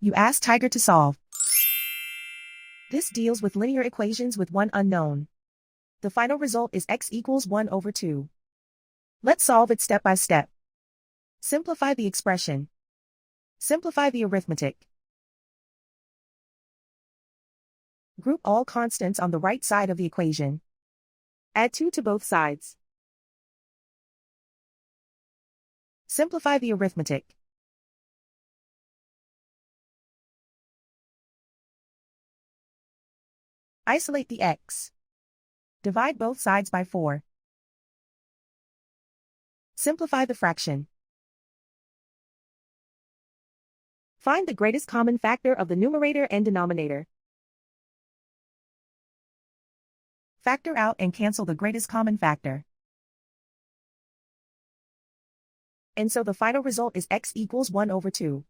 You ask Tiger to solve. This deals with linear equations with one unknown. The final result is x equals 1 over 2. Let's solve it step by step. Simplify the expression. Simplify the arithmetic. Group all constants on the right side of the equation. Add 2 to both sides. Simplify the arithmetic. Isolate the x. Divide both sides by 4. Simplify the fraction. Find the greatest common factor of the numerator and denominator. Factor out and cancel the greatest common factor. And so the final result is x equals 1 over 2.